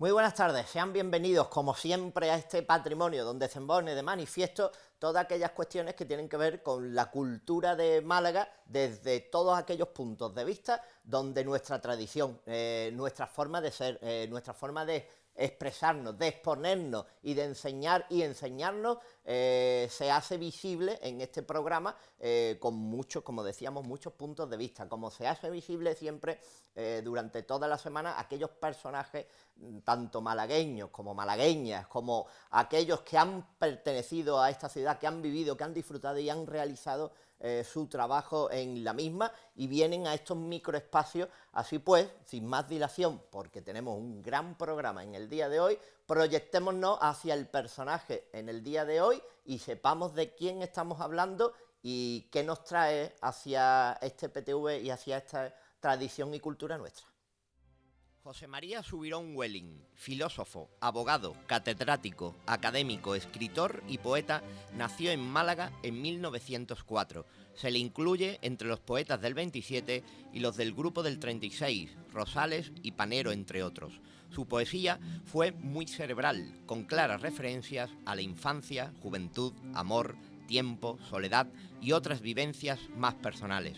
Muy buenas tardes, sean bienvenidos como siempre a este patrimonio donde se pone de manifiesto todas aquellas cuestiones que tienen que ver con la cultura de Málaga desde todos aquellos puntos de vista donde nuestra tradición, nuestra forma de ser, nuestra forma de expresarnos, de exponernos y de enseñar y enseñarnos se hace visible en este programa con muchos, como decíamos, muchos puntos de vista, como se hace visible siempre durante toda la semana aquellos personajes tanto malagueños como malagueñas, como aquellos que han pertenecido a esta ciudad, que han vivido, que han disfrutado y han realizado su trabajo en la misma y vienen a estos microespacios. Así pues, sin más dilación, porque tenemos un gran programa en el día de hoy, proyectémonos hacia el personaje en el día de hoy y sepamos de quién estamos hablando y qué nos trae hacia este PTV y hacia esta tradición y cultura nuestra. José María Subirón Welling, filósofo, abogado, catedrático, académico, escritor y poeta, nació en Málaga en 1904. Se le incluye entre los poetas del 27 y los del grupo del 36, Rosales y Panero, entre otros. Su poesía fue muy cerebral, con claras referencias a la infancia, juventud, amor, tiempo, soledad y otras vivencias más personales.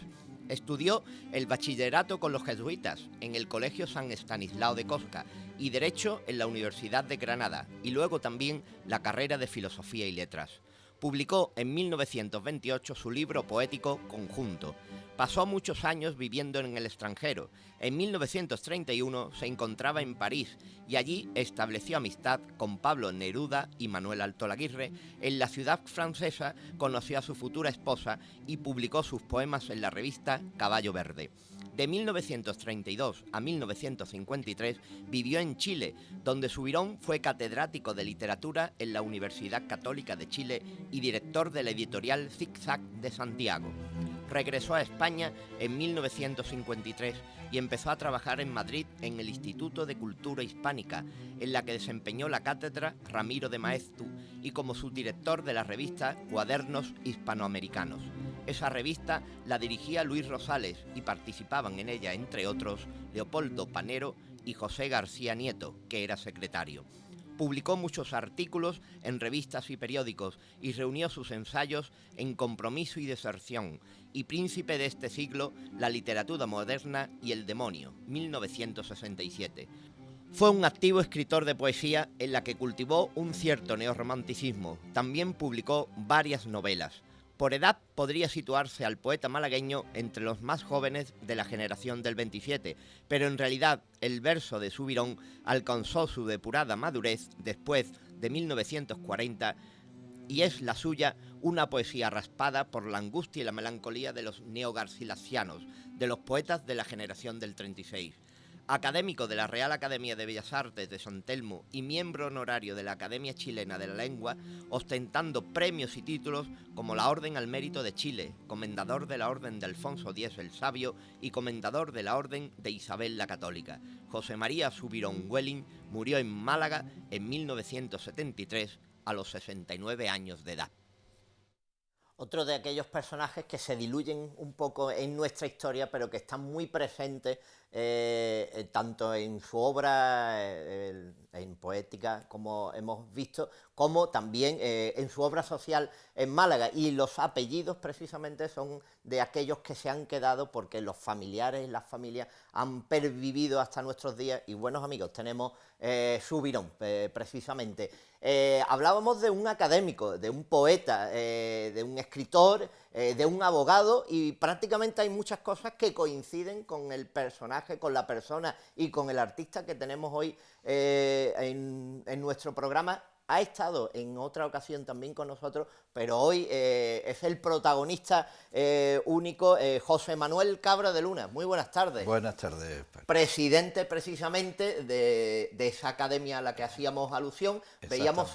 Estudió el bachillerato con los jesuitas en el Colegio San Estanislao de Cosca y Derecho en la Universidad de Granada y luego también la carrera de Filosofía y Letras. Publicó en 1928 su libro poético Conjunto. Pasó muchos años viviendo en el extranjero. En 1931 se encontraba en París y allí estableció amistad con Pablo Neruda y Manuel Alto Laguirre. En la ciudad francesa conoció a su futura esposa y publicó sus poemas en la revista Caballo Verde. De 1932 a 1953 vivió en Chile, donde Subirón fue catedrático de literatura en la Universidad Católica de Chile y director de la editorial Zig-Zag de Santiago. Regresó a España en 1953 y empezó a trabajar en Madrid en el Instituto de Cultura Hispánica, en la que desempeñó la cátedra Ramiro de Maeztu y como subdirector de la revista Cuadernos Hispanoamericanos. Esa revista la dirigía Luis Rosales y participaban en ella, entre otros, Leopoldo Panero y José García Nieto, que era secretario. Publicó muchos artículos en revistas y periódicos y reunió sus ensayos en Compromiso y Deserción y Príncipe de este siglo, la literatura moderna y el demonio, 1967. Fue un activo escritor de poesía en la que cultivó un cierto neorromanticismo. También publicó varias novelas. Por edad podría situarse al poeta malagueño entre los más jóvenes de la generación del 27, pero en realidad el verso de Subirón alcanzó su depurada madurez después de 1940 y es la suya una poesía raspada por la angustia y la melancolía de los neogarcilasianos, de los poetas de la generación del 36. Académico de la Real Academia de Bellas Artes de San Telmo y miembro honorario de la Academia Chilena de la Lengua, ostentando premios y títulos como la Orden al Mérito de Chile, comendador de la Orden de Alfonso X el Sabio y comendador de la Orden de Isabel la Católica. José María Subirón Welling murió en Málaga en 1973 a los 69 años de edad. Otro de aquellos personajes que se diluyen un poco en nuestra historia, pero que están muy presentes tanto en su obra, en poética, como hemos visto, como también en su obra social en Málaga. Y los apellidos precisamente son de aquellos que se han quedado porque los familiares y las familias han pervivido hasta nuestros días. Y buenos amigos, tenemos Subirón, precisamente. Hablábamos de un académico, de un poeta, de un escritor, de un abogado, y prácticamente hay muchas cosas que coinciden con el personaje, con la persona y con el artista que tenemos hoy en nuestro programa. Ha estado en otra ocasión también con nosotros, pero hoy es el protagonista único, José Manuel Cabra de Luna. Muy buenas tardes. Buenas tardes, Paco. Presidente precisamente de esa academia a la que hacíamos alusión. Veíamos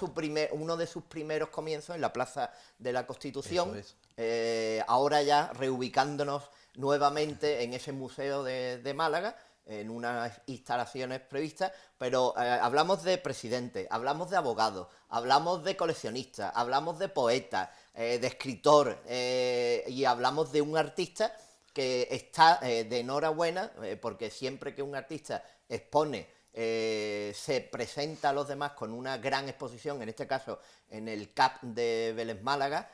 uno de sus primeros comienzos en la Plaza de la Constitución. Eso es. Ahora ya reubicándonos nuevamente en ese museo de Málaga, en unas instalaciones previstas, pero hablamos de presidente, hablamos de abogado, hablamos de coleccionista, hablamos de poeta, de escritor, y hablamos de un artista que está de enhorabuena, porque siempre que un artista expone se presenta a los demás con una gran exposición, en este caso en el CAP de Vélez Málaga,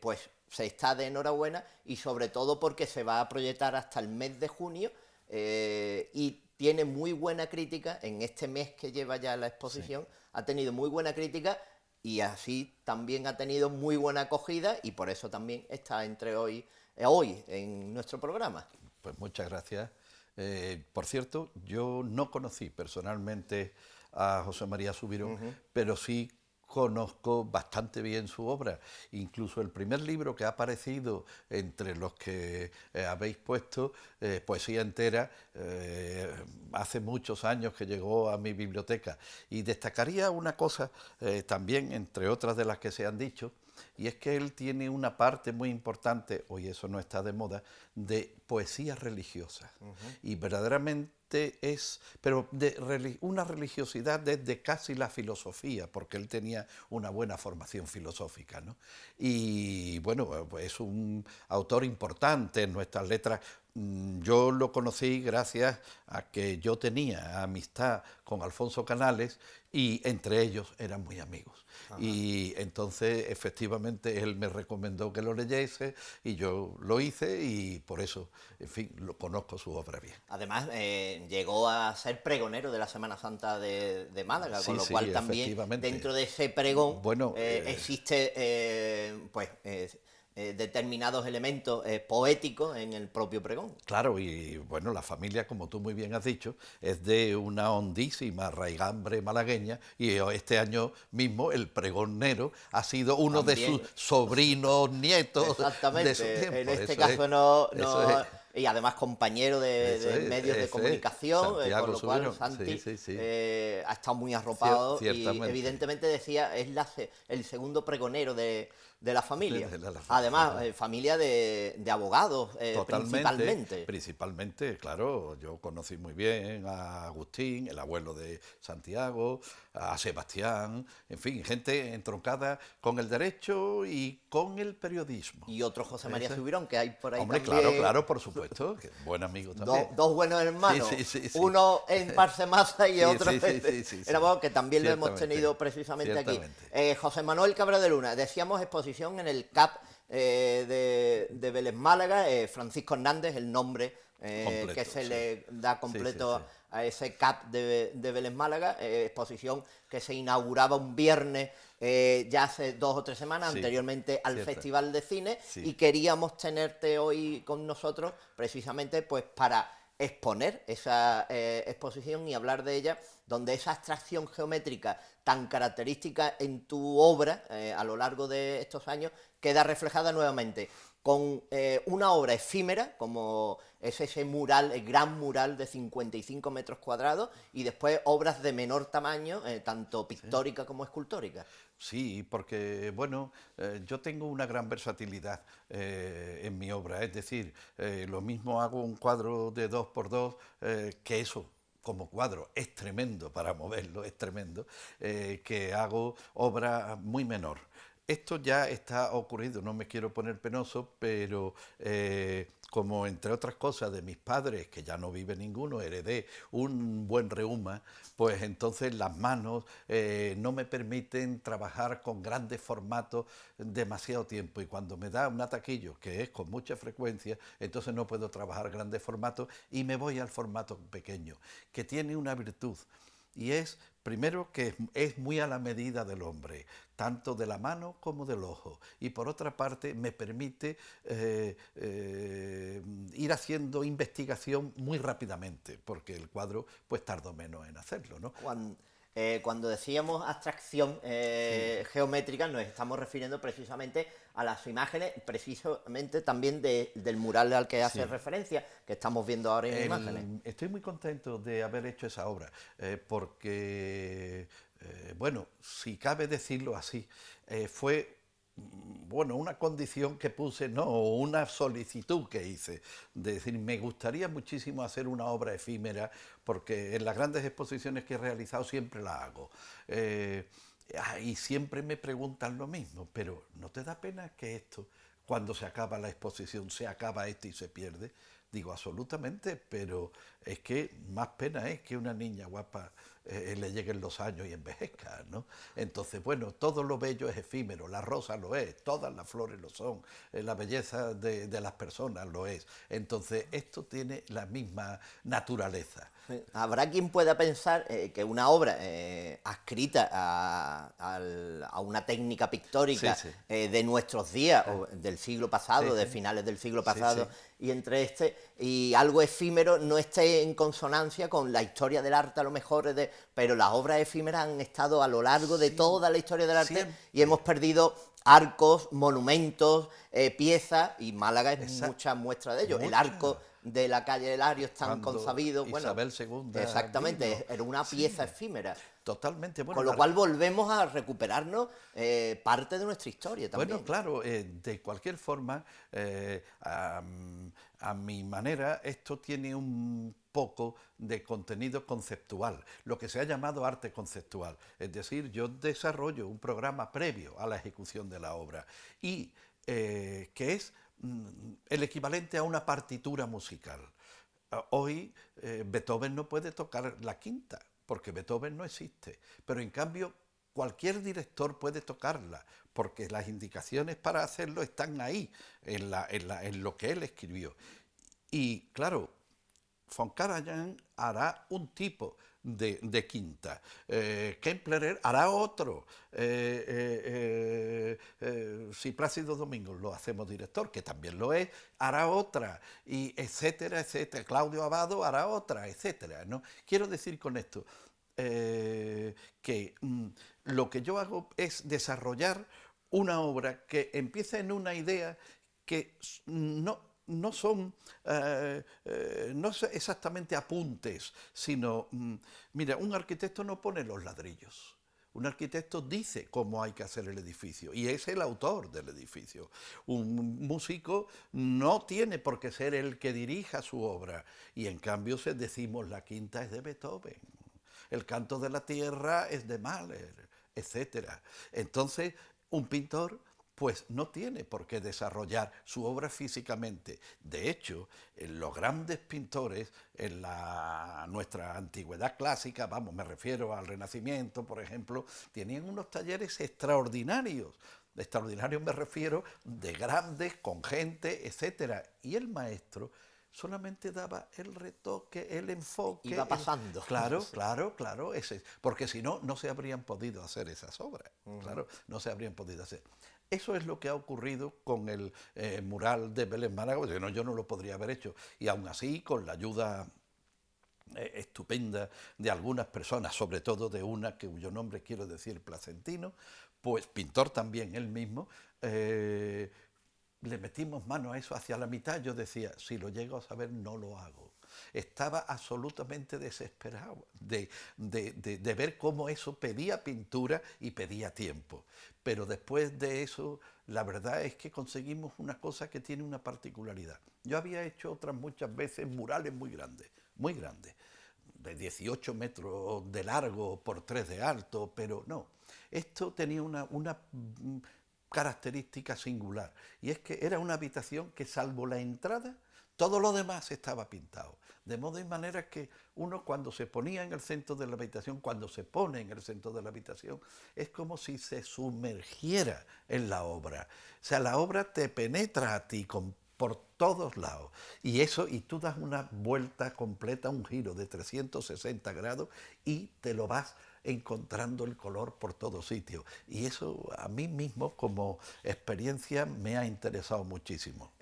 pues se está de enhorabuena, y sobre todo porque se va a proyectar hasta el mes de junio, y tiene muy buena crítica en este mes que lleva ya la exposición, sí. Ha tenido muy buena crítica y así también ha tenido muy buena acogida, y por eso también está entre hoy en nuestro programa. Pues muchas gracias. Por cierto, yo no conocí personalmente a José María Subirón, pero sí conozco bastante bien su obra. Incluso el primer libro que ha aparecido entre los que habéis puesto, Poesía entera, hace muchos años que llegó a mi biblioteca. Y destacaría una cosa también, entre otras de las que se han dicho, y es que él tiene una parte muy importante, hoy eso no está de moda, de poesía religiosa. Y verdaderamente es, pero de una religiosidad desde casi la filosofía, porque él tenía una buena formación filosófica, ¿no? Y bueno, pues es un autor importante en nuestras letras. Yo lo conocí gracias a que yo tenía amistad con Alfonso Canales y entre ellos eran muy amigos. Ajá. Y entonces efectivamente él me recomendó que lo leyese y yo lo hice, y por eso, en fin, lo conozco su obra bien. Además, llegó a ser pregonero de la Semana Santa de Málaga, sí, con lo cual también dentro de ese pregón, bueno, existe pues determinados elementos poéticos en el propio pregón. Claro, y bueno, la familia, como tú muy bien has dicho, es de una hondísima raigambre malagueña, y este año mismo el pregonero ha sido uno también de sus sobrinos, nietos. Exactamente, de su tiempo. En este caso y además compañero de medios de comunicación, con lo cual Santi ha estado muy arropado, y evidentemente decía, es el segundo pregonero de la familia. Además, familia de abogados, Principalmente, claro, yo conocí muy bien a Agustín, el abuelo de Santiago, a Sebastián, en fin, gente entroncada con el derecho y con el periodismo. Y otro José María Subirón, que hay por ahí. Hombre, también. Claro, por supuesto, que buen amigo también. Dos buenos hermanos, uno en Parce Maza y otro en que también lo hemos tenido precisamente aquí. José Manuel Cabra de Luna, decíamos exposición en el CAP de Vélez Málaga, Francisco Hernández, el nombre completo, que se le da completo a ese CAP de Vélez Málaga, exposición que se inauguraba un viernes ya hace 2 o 3 semanas, anteriormente al Festival de Cine, y queríamos tenerte hoy con nosotros precisamente pues para exponer esa exposición y hablar de ella, donde esa abstracción geométrica tan característica en tu obra a lo largo de estos años queda reflejada nuevamente con una obra efímera, como es ese mural, el gran mural de 55 metros cuadrados, y después obras de menor tamaño, tanto pictórica como escultórica. Sí, porque, bueno, yo tengo una gran versatilidad en mi obra, es decir, lo mismo hago un cuadro de 2x2, que eso, como cuadro, es tremendo para moverlo, es tremendo, que hago obra muy menor. Esto ya está ocurrido, no me quiero poner penoso, pero como entre otras cosas de mis padres, que ya no vive ninguno, heredé un buen reuma, pues entonces las manos no me permiten trabajar con grandes formatos demasiado tiempo, y cuando me da un ataquillo, que es con mucha frecuencia, entonces no puedo trabajar grandes formatos y me voy al formato pequeño, que tiene una virtud. Y es, primero, que es muy a la medida del hombre, tanto de la mano como del ojo. Y por otra parte, me permite ir haciendo investigación muy rápidamente, porque el cuadro pues tardo menos en hacerlo, ¿no? Cuando decíamos abstracción geométrica, nos estamos refiriendo precisamente a las imágenes, precisamente también del mural al que hace referencia, que estamos viendo ahora en imágenes. Estoy muy contento de haber hecho esa obra, porque, bueno, si cabe decirlo así, fue bueno, una condición que puse, no, una solicitud que hice, de decir, me gustaría muchísimo hacer una obra efímera, porque en las grandes exposiciones que he realizado siempre la hago. Y siempre me preguntan lo mismo, pero ¿no te da pena que esto, cuando se acaba la exposición, se acaba esto y se pierde? Digo, absolutamente, pero es que más pena es que una niña guapa le lleguen los años y envejezca, ¿no? Entonces, bueno, todo lo bello es efímero, la rosa lo es, todas las flores lo son, la belleza de las personas lo es. Entonces, esto tiene la misma naturaleza. Habrá quien pueda pensar que una obra adscrita a una técnica Sí, pictórica sí. de nuestros días, o del siglo pasado, Sí, de sí. finales del siglo Sí, pasado, sí. y entre y algo efímero no esté en consonancia con la historia del arte, a lo mejor, pero las obras efímeras han estado a lo largo de Siempre, toda la historia del arte y hemos siempre. perdido arcos, monumentos, piezas, y Málaga es Exacto. mucha muestra de ello. El arco Muchas. de la calle del Ario es tan Cuando consabido, bueno, Isabel II vino. exactamente, era una pieza Sí, efímera. totalmente. Bueno, Con lo cual volvemos a recuperarnos parte de nuestra historia bueno, también. claro, de cualquier forma, a mi manera, esto tiene un poco de contenido conceptual, lo que se ha llamado arte conceptual. Es decir, yo desarrollo un programa previo a la ejecución de la obra y que es el equivalente a una partitura musical. Hoy Beethoven no puede tocar la quinta, porque Beethoven no existe, pero en cambio cualquier director puede tocarla, porque las indicaciones para hacerlo están ahí, en lo que él escribió. Y claro, von Karajan hará un tipo de quinta, Kemplerer hará otro, si Plácido Domingo lo hacemos director, que también lo es, hará otra, y etcétera, etcétera, Claudio Abado hará otra, etcétera, ¿no? Quiero decir con esto que lo que yo hago es desarrollar una obra que empieza en una idea que no son no exactamente apuntes, sino, mira, un arquitecto no pone los ladrillos. Un arquitecto dice cómo hay que hacer el edificio y es el autor del edificio. Un músico no tiene por qué ser el que dirija su obra y en cambio decimos la quinta es de Beethoven, el canto de la tierra es de Mahler, etcétera. Entonces, un pintor pues no tiene por qué desarrollar su obra físicamente. De hecho, los grandes pintores en nuestra antigüedad clásica, vamos, me refiero al Renacimiento, por ejemplo, tenían unos talleres extraordinarios. Extraordinarios me refiero de grandes, con gente, etcétera. Y el maestro solamente daba el retoque, el enfoque. Iba pasando. Claro, claro, claro, porque si no, no se habrían podido hacer esas obras. Claro, no se habrían podido hacer. Eso es lo que ha ocurrido con el mural de Belén Málaga, porque yo no lo podría haber hecho. Y aún así, con la ayuda estupenda de algunas personas, sobre todo de una cuyo nombre quiero decir Placentino, pues pintor también él mismo, le metimos mano a eso hacia la mitad. Yo decía, si lo llego a saber, no lo hago. Estaba absolutamente desesperado de ver cómo eso pedía pintura y pedía tiempo. Pero después de eso, la verdad es que conseguimos una cosa que tiene una particularidad. Yo había hecho otras muchas veces murales muy grandes, de 18 metros de largo por 3 de alto, pero no. Esto tenía una característica singular, y es que era una habitación que, salvo la entrada, todo lo demás estaba pintado. De modo y manera que uno, cuando se ponía en el centro de la habitación, cuando se pone en el centro de la habitación, es como si se sumergiera en la obra. O sea, la obra te penetra a ti por todos lados. Y tú das una vuelta completa, un giro de 360 grados y te lo vas encontrando el color por todos sitios. Y eso a mí mismo, como experiencia, me ha interesado muchísimo.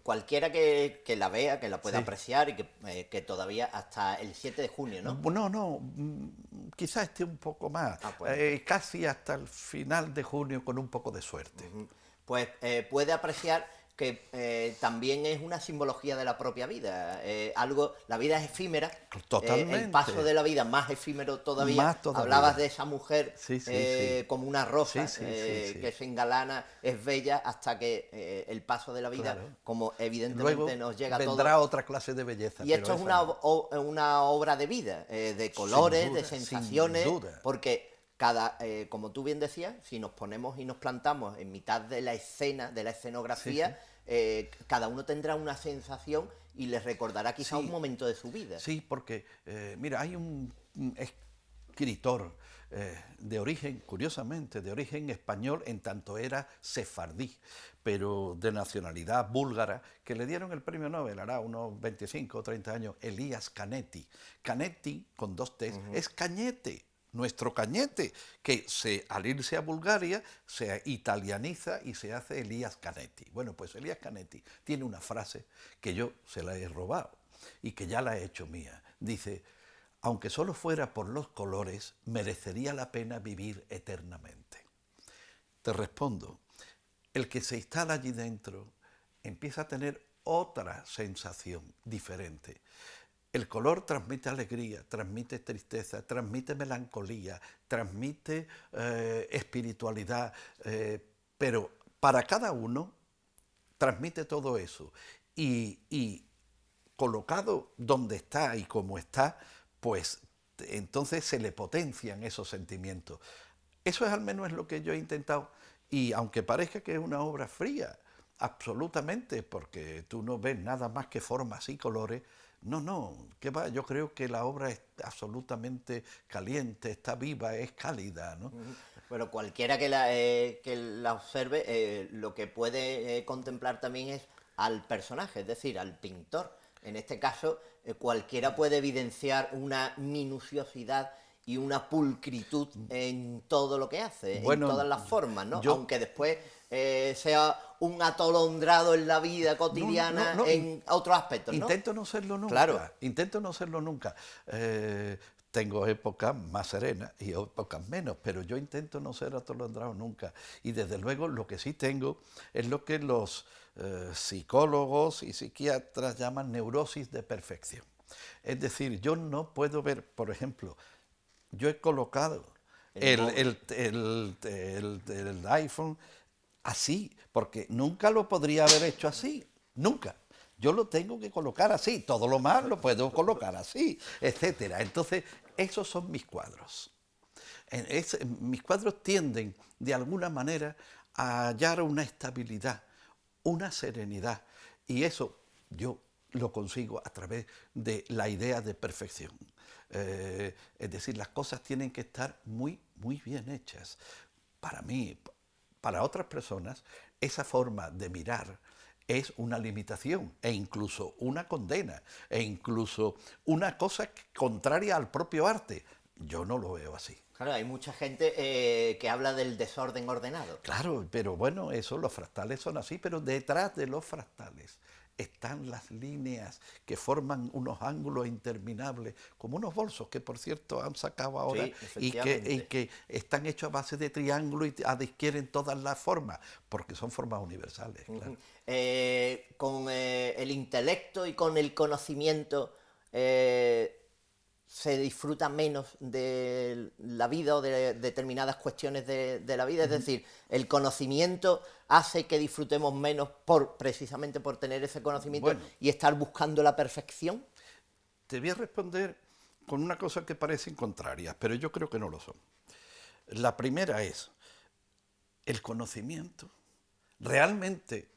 Cualquiera que la vea, que la pueda Sí. apreciar y que todavía hasta el 7 de junio, ¿no? No, quizás esté un poco más, Pues casi hasta el final de junio con un poco de suerte. pues puede apreciar que también es una simbología de la propia vida. La vida es efímera, el paso Totalmente, de la vida más efímero todavía. más Hablabas todavía. de esa mujer Sí, sí, sí. como una rosa Sí, sí, sí, sí. que se engalana, es bella, hasta que el paso de la vida, Claro. como evidentemente Luego nos llega a vendrá todos. otra clase de belleza, Y pero esto es esa una, no. una obra de vida, de Sin colores, de duda, sin sensaciones, duda. porque como tú bien decías, si nos ponemos y nos plantamos en mitad de la escena, de la escenografía, Sí, sí. cada uno tendrá una sensación y les recordará quizá un momento de su vida. Sí, porque, mira, hay un escritor de origen, curiosamente, de origen español, en tanto era sefardí, pero de nacionalidad búlgara, que le dieron el premio Nobel, hará unos 25 o 30 años, Elías Canetti. Canetti, con 2 T's, es Cañete, nuestro Cañete, que al irse a Bulgaria se italianiza y se hace Elías Canetti. Bueno, pues Elías Canetti tiene una frase que yo se la he robado y que ya la he hecho mía. Dice: aunque solo fuera por los colores, merecería la pena vivir eternamente. Te respondo, el que se instala allí dentro empieza a tener otra sensación diferente. El color transmite alegría, transmite tristeza, transmite melancolía, transmite espiritualidad, pero para cada uno transmite todo eso. Y colocado donde está y como está, pues entonces se le potencian esos sentimientos. Eso es al menos lo que yo he intentado. Y aunque parezca que es una obra fría, absolutamente, porque tú no ves nada más que formas y colores, no, que va, yo creo que la obra es absolutamente caliente, está viva, es cálida, ¿no? Bueno, cualquiera que la observe, lo que puede contemplar también es al personaje, es decir, al pintor. En este caso, cualquiera puede evidenciar una minuciosidad y una pulcritud en todo lo que hace, Bueno, en todas las formas, ¿no? yo, Aunque después sea un atolondrado en la vida cotidiana en otros aspectos, ¿no? Intento no serlo nunca, Claro. intento no serlo nunca. Tengo épocas más serenas y épocas menos, pero yo intento no ser atolondrado nunca. Y desde luego lo que sí tengo es lo que los psicólogos y psiquiatras llaman neurosis de perfección. Es decir, yo no puedo ver, por ejemplo, yo he colocado el iPhone así, porque nunca lo podría haber hecho así, nunca. Yo lo tengo que colocar así, todo lo más lo puedo colocar así, etcétera. Entonces, esos son mis cuadros. Mis cuadros tienden, de alguna manera, a hallar una estabilidad, una serenidad, y eso yo lo consigo a través de la idea de perfección. Es decir, las cosas tienen que estar muy, muy bien hechas. Para mí, para otras personas, esa forma de mirar es una limitación e incluso una condena e incluso una cosa contraria al propio arte. Yo no lo veo así. Claro, hay mucha gente que habla del desorden ordenado. Claro, pero bueno, eso, los fractales son así, pero detrás de los fractales están las líneas que forman unos ángulos interminables, como unos bolsos que, por cierto, han sacado ahora, Sí, y que están hechos a base de triángulo y adquieren todas las formas, porque son formas universales. Claro. Con el intelecto y con el conocimiento se disfruta menos de la vida o de determinadas cuestiones de la vida. Es decir, el conocimiento hace que disfrutemos menos precisamente por tener ese conocimiento y estar buscando la perfección. Te voy a responder con una cosa que parecen contrarias, pero yo creo que no lo son. La primera es, el conocimiento. ¿Realmente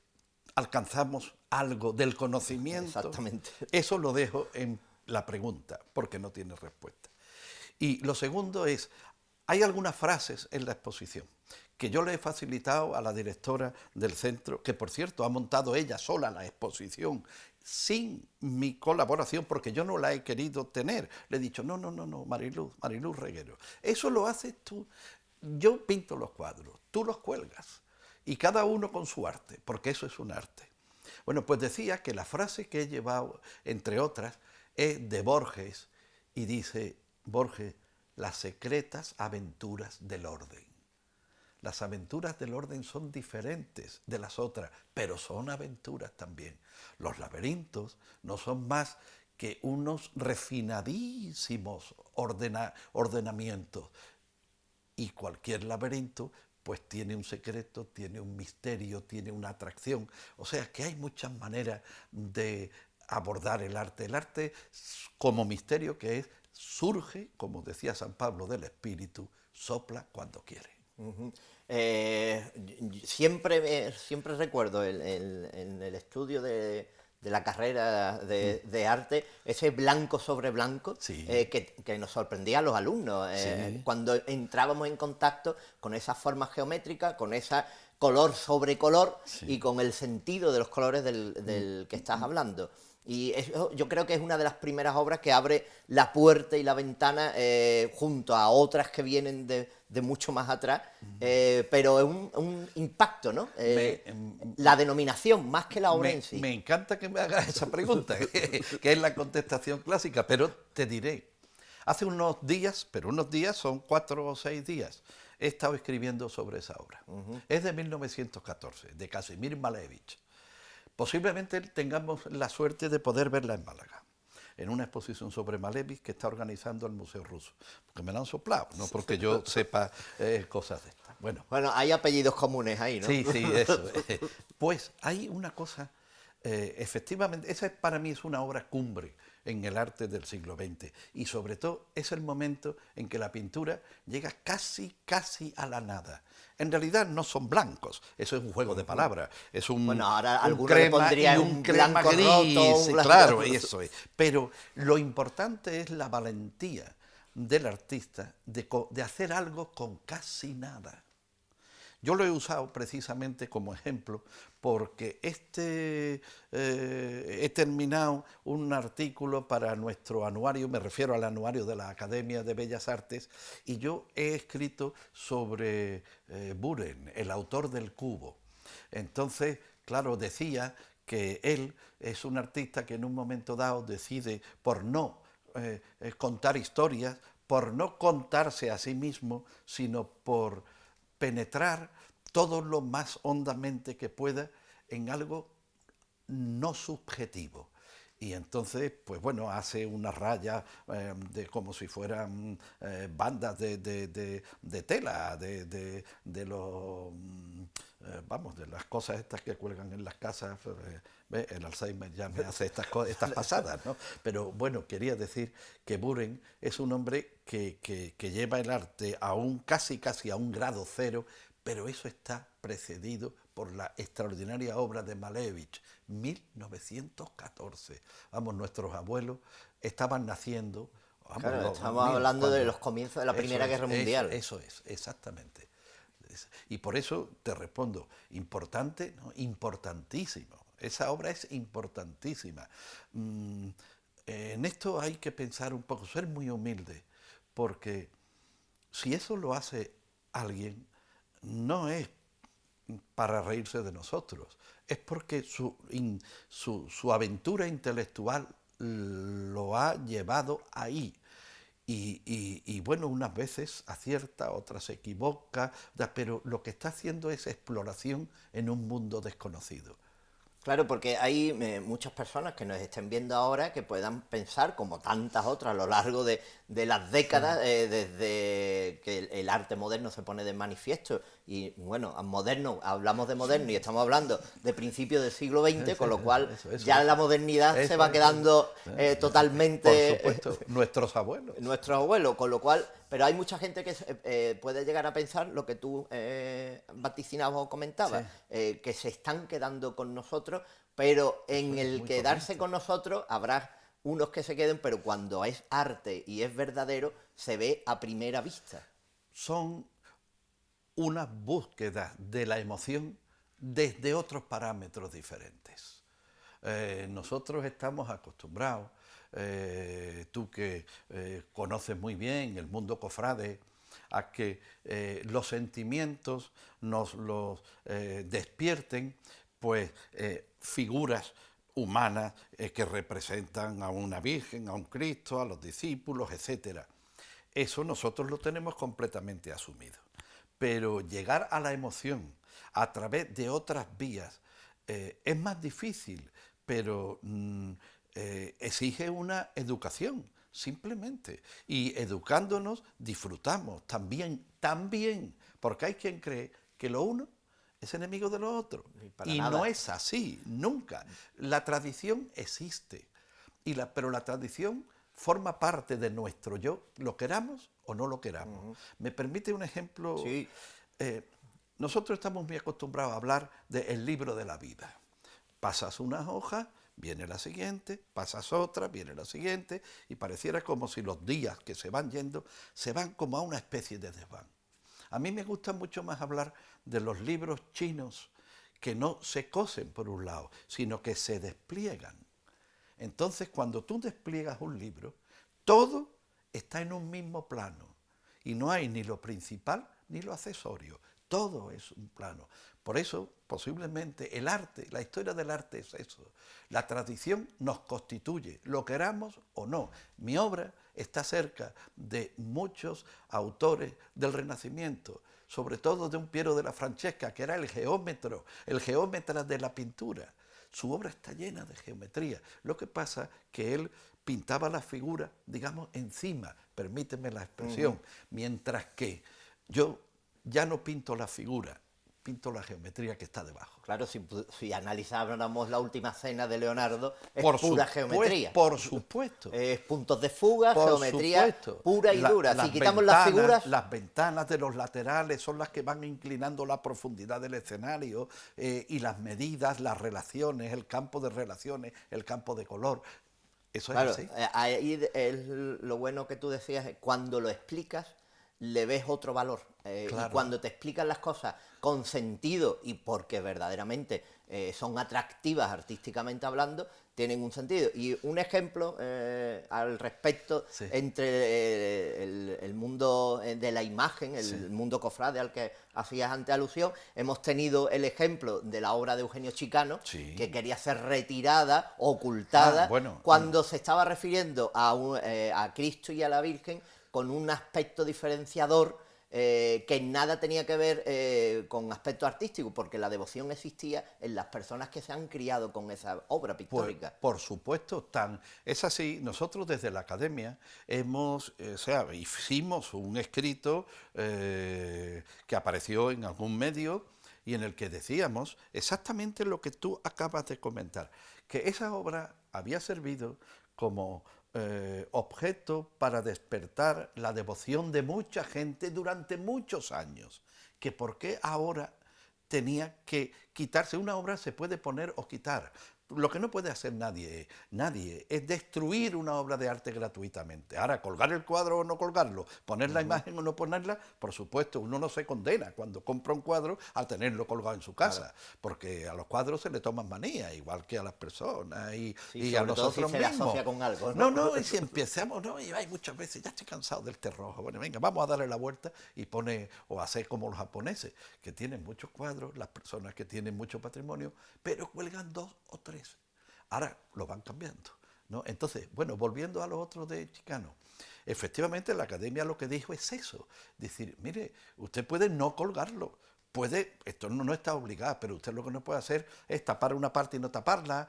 alcanzamos algo del conocimiento? Exactamente. Eso lo dejo en la pregunta, porque no tiene respuesta. Y lo segundo es, hay algunas frases en la exposición que yo le he facilitado a la directora del centro, que por cierto ha montado ella sola la exposición sin mi colaboración, porque yo no la he querido tener. Le he dicho, no, Mariluz Reguero, eso lo haces tú. Yo pinto los cuadros, tú los cuelgas, y cada uno con su arte, porque eso es un arte. Bueno, pues decía que la frase que he llevado, entre otras, es de Borges, y dice, Borges, las secretas aventuras del orden. Las aventuras del orden son diferentes de las otras, pero son aventuras también. Los laberintos no son más que unos refinadísimos ordenamientos. Y cualquier laberinto pues tiene un secreto, tiene un misterio, tiene una atracción. O sea que hay muchas maneras de abordar el arte. El arte como misterio que es, surge, como decía San Pablo, del espíritu, sopla cuando quiere. Ujú. Siempre recuerdo en el estudio de la carrera de arte, ese blanco sobre blanco Sí, que nos sorprendía a los alumnos sí. cuando entrábamos en contacto con esas formas geométricas, con esa color sobre color y Sí. con el sentido de los colores del que estás hablando. Y eso yo creo que es una de las primeras obras que abre la puerta y la ventana junto a otras que vienen de mucho más atrás, pero es un impacto, ¿no? Me, La denominación, más que la obra en sí. me encanta que me hagas esa pregunta, que es la contestación clásica, pero te diré, hace unos días, pero unos días son 4 o 6 días, he estado escribiendo sobre esa obra. Es de 1914, de Kazimir Malevich. Posiblemente tengamos la suerte de poder verla en Málaga, en una exposición sobre Malevich que está organizando el Museo Ruso, porque me la han soplado, no porque yo sepa cosas de estas. Bueno, Bueno, hay apellidos comunes ahí, ¿no? sí, sí, eso. Pues hay una cosa, efectivamente, esa para mí es una obra cumbre en el arte del siglo XX y sobre todo es el momento en que la pintura llega casi, casi a la nada. En realidad no son blancos, eso es un juego de palabras, es Bueno, ahora un alguno le crema y pondría un un crema blanco roto, gris, un blanco... claro, eso es. Pero lo importante es la valentía del artista de hacer algo con casi nada. Yo lo he usado precisamente como ejemplo porque he terminado un artículo para nuestro anuario, me refiero al anuario de la Academia de Bellas Artes, y yo he escrito sobre Buren, el autor del cubo. Entonces, claro, decía que él es un artista que en un momento dado decide por no contar historias, por no contarse a sí mismo, sino por penetrar todo lo más hondamente que pueda en algo no subjetivo. Y entonces, pues bueno, hace una raya de como si fueran bandas de tela, de los, vamos, de las cosas estas que cuelgan en las casas. ¿Ve? El Alzheimer ya me hace estas pasadas, ¿no? Pero bueno, quería decir que Buren es un hombre que lleva el arte a un casi, casi a un grado cero, pero eso está precedido por la extraordinaria obra de Malevich, 1914. Vamos, nuestros abuelos estaban naciendo, vamos, Claro, los estamos míos, hablando de los comienzos de la Primera Guerra Mundial. eso es, exactamente. Y por eso te respondo, importante, ¿no? Importantísimo. Esa obra es importantísima. En esto hay que pensar un poco, ser muy humilde, porque si eso lo hace alguien, no es para reírse de nosotros, es porque su aventura intelectual lo ha llevado ahí. Y bueno, unas veces acierta, otras se equivoca, pero lo que está haciendo es exploración en un mundo desconocido. Claro, porque hay muchas personas que nos estén viendo ahora que puedan pensar, como tantas otras a lo largo de las décadas, desde que el arte moderno se pone de manifiesto. Y bueno, moderno, hablamos de moderno y estamos hablando de principios del siglo XX, con lo cual ya la modernidad se va quedando Por totalmente supuesto, nuestros abuelos. nuestros abuelos, con lo cual, pero hay mucha gente que puede llegar a pensar lo que tú vaticinabas o Sí, comentabas, que se están quedando con nosotros, pero eso en es el muy quedarse correcto. con nosotros habrá unos que se queden, pero cuando es arte y es verdadero, se ve a primera vista. Son una búsqueda de la emoción desde otros parámetros diferentes. Nosotros estamos acostumbrados, tú que conoces muy bien el mundo cofrade, a que los sentimientos nos los despierten, pues figuras humanas que representan a una Virgen, a un Cristo, a los discípulos, etcétera. Eso nosotros lo tenemos completamente asumido. Pero llegar a la emoción a través de otras vías es más difícil, pero exige una educación, simplemente. Y educándonos disfrutamos también, porque hay quien cree que lo uno es enemigo de lo otro. Y para Y no nada. es así, nunca. La tradición existe, pero la tradición forma parte de nuestro yo, lo queramos o no lo queramos. ¿Me permite un ejemplo? Sí, nosotros estamos muy acostumbrados a hablar del libro de la vida. Pasas unas hojas, viene la siguiente, pasas otra, viene la siguiente, y pareciera como si los días que se van yendo se van como a una especie de desván. A mí me gusta mucho más hablar de los libros chinos que no se cosen por un lado, sino que se despliegan. Entonces, cuando tú despliegas un libro, todo está en un mismo plano y no hay ni lo principal ni lo accesorio. Todo es un plano. Por eso, posiblemente, el arte, la historia del arte es eso. La tradición nos constituye, lo queramos o no. Mi obra está cerca de muchos autores del Renacimiento, sobre todo de un Piero de la Francesca, que era el geómetra de la pintura. Su obra está llena de geometría. Lo que pasa que él pintaba las figuras, digamos, encima, permíteme la expresión, mientras que yo ya no pinto la figura, pinto la geometría que está debajo. Claro, si analizáramos la última cena de Leonardo, es pura geometría. Por supuesto. Es puntos de fuga, Por geometría supuesto. pura y dura. Si quitamos las figuras... Las ventanas de los laterales son las que van inclinando la profundidad del escenario, y las medidas, las relaciones, el campo de relaciones, el campo de color. Eso es así. Ahí es lo bueno que tú decías, cuando lo explicas, le ves otro valor. Claro. Y cuando te explican las cosas con sentido y porque verdaderamente son atractivas artísticamente hablando, tienen un sentido. Y un ejemplo al respecto, sí, entre el mundo de la imagen, el, sí, mundo cofrade al que hacías antes alusión, hemos tenido el ejemplo de la obra de Eugenio Chicano, sí, que quería ser retirada, ocultada, cuando se estaba refiriendo a Cristo y a la Virgen con un aspecto diferenciador que nada tenía que ver con aspecto artístico, porque la devoción existía en las personas que se han criado con esa obra pictórica. Por supuesto, es así. Nosotros desde la Academia hicimos un escrito que apareció en algún medio y en el que decíamos exactamente lo que tú acabas de comentar, que esa obra había servido como objeto para despertar la devoción de mucha gente durante muchos años, que por qué ahora tenía que quitarse. Una obra se puede poner o quitar. Lo que no puede hacer nadie es destruir una obra de arte gratuitamente. Ahora, colgar el cuadro o no colgarlo, poner la imagen o no ponerla, por supuesto, uno no se condena cuando compra un cuadro a tenerlo colgado en su casa, porque a los cuadros se le toman manía, igual que a las personas y a nosotros si mismos. Se asocia con algo, ¿no? No, y si empezamos, y hay muchas veces, ya estoy cansado del terrojo, bueno, venga, vamos a darle la vuelta y hacer como los japoneses, que tienen muchos cuadros, las personas que tienen mucho patrimonio, pero cuelgan 2 o 3. Ahora lo van cambiando, ¿no? Entonces, bueno, volviendo a lo otro de Chicano, efectivamente la Academia lo que dijo es eso, decir, mire, usted puede no colgarlo, esto no está obligado, pero usted lo que no puede hacer es tapar una parte y no taparla,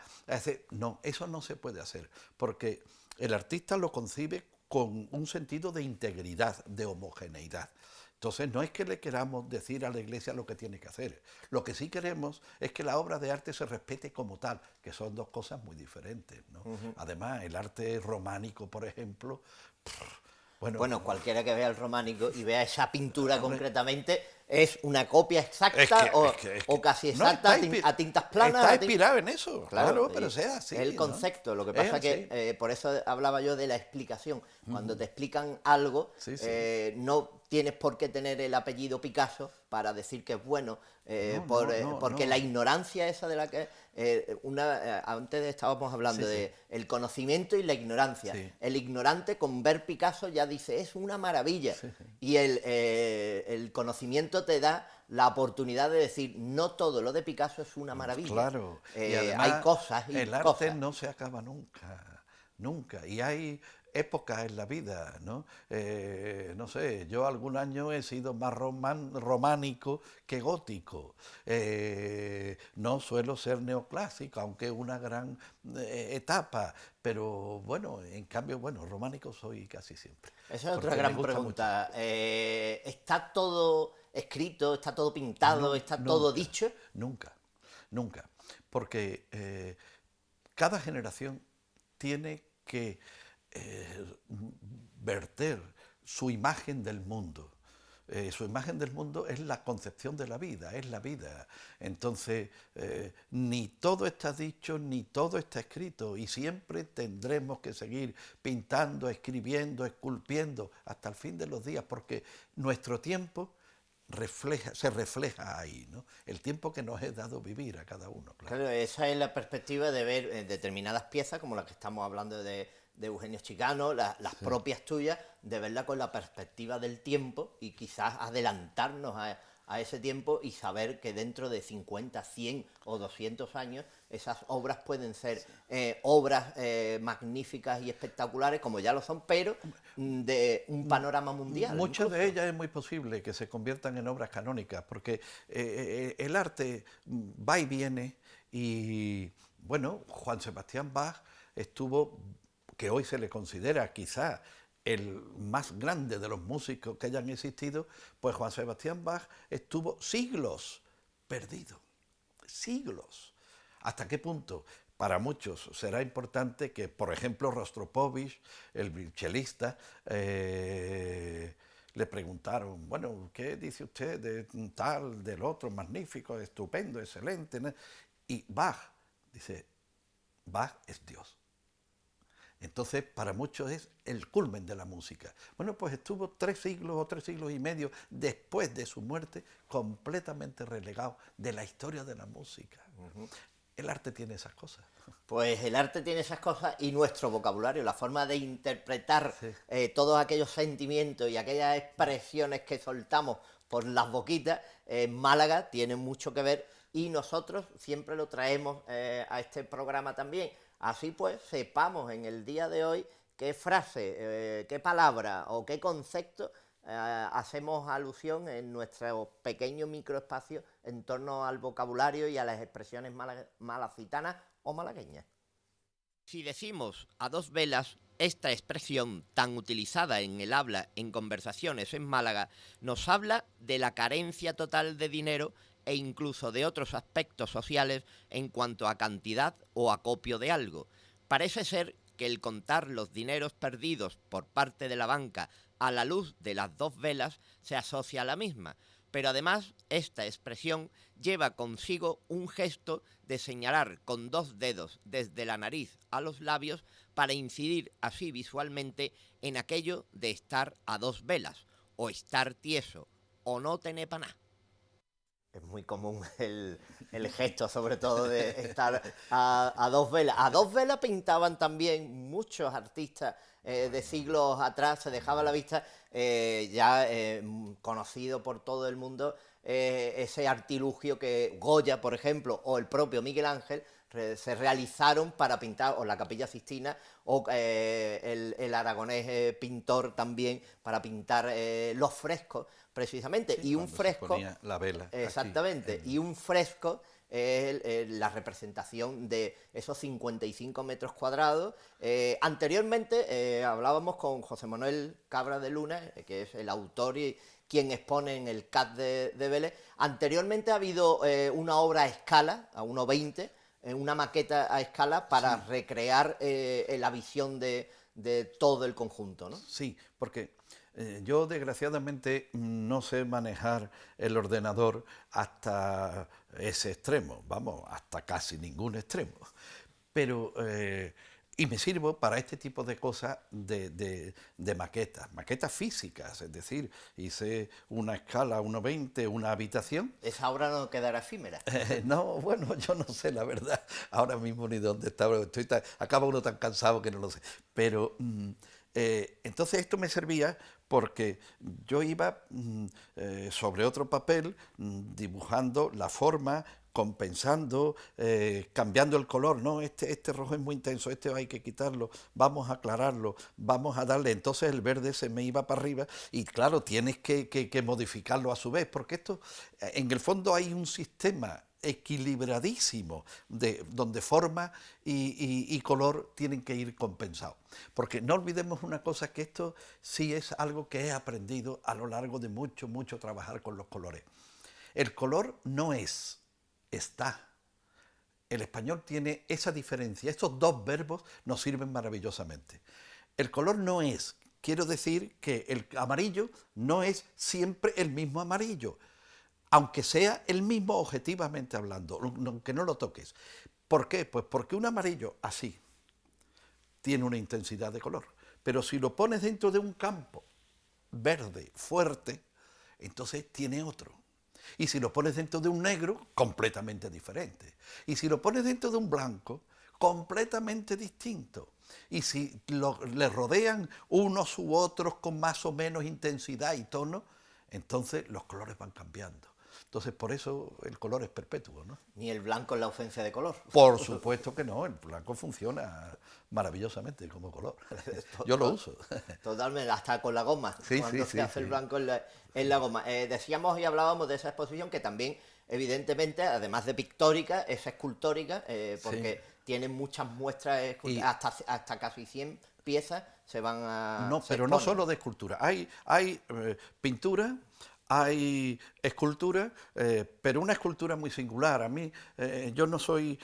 no, eso no se puede hacer, porque el artista lo concibe con un sentido de integridad, de homogeneidad. Entonces, no es que le queramos decir a la Iglesia lo que tiene que hacer. Lo que sí queremos es que la obra de arte se respete como tal, que son dos cosas muy diferentes, ¿no? Además, el arte románico, por ejemplo... Bueno, cualquiera que vea el románico y vea esa pintura concretamente, es una copia exacta o casi exacta a tintas planas. Está inspirado en eso, claro, pero sea así. El concepto, ¿no? Lo que pasa es que por eso hablaba yo de la explicación. Cuando te explican algo, no tienes por qué tener el apellido Picasso para decir que es bueno, porque la ignorancia esa de la que... antes estábamos hablando de el conocimiento y la ignorancia. Sí. El ignorante con ver Picasso ya dice, es una maravilla. Sí. Y el conocimiento te da la oportunidad de decir, no todo lo de Picasso es una maravilla. Claro. Y además, hay cosas y el arte no se acaba nunca. Y hay épocas en la vida, ¿no? No sé, yo algún año he sido más románico que gótico. No suelo ser neoclásico, aunque es una gran etapa, pero bueno, en cambio, románico soy casi siempre. Esa es otra gran pregunta. ¿Está todo escrito, está todo pintado, está todo dicho? Nunca, porque cada generación tiene que verter su imagen del mundo. su imagen del mundo es la concepción de la vida, es la vida. Entonces, ni todo está dicho, ni todo está escrito, y siempre tendremos que seguir pintando, escribiendo, esculpiendo, hasta el fin de los días, porque nuestro tiempo se refleja ahí, ¿no? El tiempo que nos es dado vivir a cada uno. Claro. Claro, esa es la perspectiva de ver determinadas piezas, como la que estamos hablando de Eugenio Chicano, las propias tuyas, de verla con la perspectiva del tiempo y quizás adelantarnos a ese tiempo y saber que dentro de 50, 100 o 200 años esas obras pueden ser obras magníficas y espectaculares, como ya lo son, pero de un panorama mundial. Muchas de ellas es muy posible que se conviertan en obras canónicas, porque el arte va y viene, y bueno, Juan Sebastián Bach estuvo, que hoy se le considera quizá el más grande de los músicos que hayan existido, pues Juan Sebastián Bach estuvo siglos perdido, siglos. ¿Hasta qué punto? Para muchos será importante que, por ejemplo, Rostropovich, el chelista, le preguntaron, bueno, ¿qué dice usted de tal, del otro, magnífico, estupendo, excelente? ¿No? Y Bach dice, Bach es Dios. Entonces, para muchos es el culmen de la música. Bueno, pues estuvo 3 siglos o 3 siglos y medio después de su muerte completamente relegado de la historia de la música. El arte tiene esas cosas. Pues el arte tiene esas cosas y nuestro vocabulario, la forma de interpretar todos aquellos sentimientos y aquellas expresiones que soltamos por las boquitas, en Málaga tiene mucho que ver y nosotros siempre lo traemos a este programa también. Así pues, sepamos en el día de hoy qué frase, qué palabra o qué concepto hacemos alusión en nuestro pequeño microespacio en torno al vocabulario y a las expresiones malacitanas o malagueñas. Si decimos a 2 velas, esta expresión tan utilizada en el habla en conversaciones en Málaga nos habla de la carencia total de dinero e incluso de otros aspectos sociales en cuanto a cantidad o acopio de algo. Parece ser que el contar los dineros perdidos por parte de la banca a la luz de las 2 velas se asocia a la misma, pero además esta expresión lleva consigo un gesto de señalar con 2 dedos desde la nariz a los labios para incidir así visualmente en aquello de estar a 2 velas, o estar tieso, o no tener pa' nada. Es muy común el gesto, sobre todo, de estar a 2 velas. A 2 velas pintaban también muchos artistas de siglos atrás, se dejaba a la vista, conocido por todo el mundo, ese artilugio que Goya, por ejemplo, o el propio Miguel Ángel se realizaron para pintar, o la Capilla Sixtina, o el aragonés pintor también, para pintar los frescos, precisamente. Sí, y un fresco... Se ponía la vela. Exactamente, y un fresco es la representación de esos 55 metros cuadrados. Anteriormente hablábamos con José Manuel Cabra de Luna, que es el autor y quien expone en el CAT de Vélez. Anteriormente ha habido una obra a escala, a 1,20, una maqueta a escala para recrear la visión de todo el conjunto, ¿no? Sí, porque yo desgraciadamente no sé manejar el ordenador hasta ese extremo, vamos, hasta casi ningún extremo. Pero, y me sirvo para este tipo de cosas de maquetas físicas, es decir, hice una escala 1,20, una habitación. Esa obra no quedará efímera. No, bueno, yo no sé la verdad, ahora mismo ni dónde está, acaba uno tan cansado que no lo sé, pero... entonces esto me servía porque yo iba sobre otro papel dibujando la forma, compensando, cambiando el color. No, este rojo es muy intenso, este hay que quitarlo, vamos a aclararlo, vamos a darle. Entonces el verde se me iba para arriba y claro, tienes que modificarlo a su vez, porque esto, en el fondo hay un sistema equilibradísimo donde forma y color tienen que ir compensados. Porque no olvidemos una cosa, que esto sí es algo que he aprendido a lo largo de mucho trabajar con los colores. El color no es, está. El español tiene esa diferencia. Estos 2 verbos nos sirven maravillosamente. El color no es quiero decir que el amarillo no es siempre el mismo amarillo, aunque sea el mismo objetivamente hablando, aunque no lo toques. ¿Por qué? Pues porque un amarillo así tiene una intensidad de color, pero si lo pones dentro de un campo verde, fuerte, entonces tiene otro. Y si lo pones dentro de un negro, completamente diferente. Y si lo pones dentro de un blanco, completamente distinto. Y si le rodean unos u otros con más o menos intensidad y tono, entonces los colores van cambiando. Entonces, por eso el color es perpetuo, ¿no? Ni el blanco es la ausencia de color. Por supuesto que no, el blanco funciona maravillosamente como color. Yo lo uso. Totalmente, hasta con la goma, Sí, cuando sí, se sí, hace el sí. blanco en la goma. Decíamos y hablábamos de esa exposición que también, evidentemente, además de pictórica, es escultórica, porque tiene muchas muestras, Y hasta casi 100 piezas se van a... no, se pero no exponen. solo de escultura. Hay pintura, hay escultura, pero una escultura muy singular. A mí, yo no soy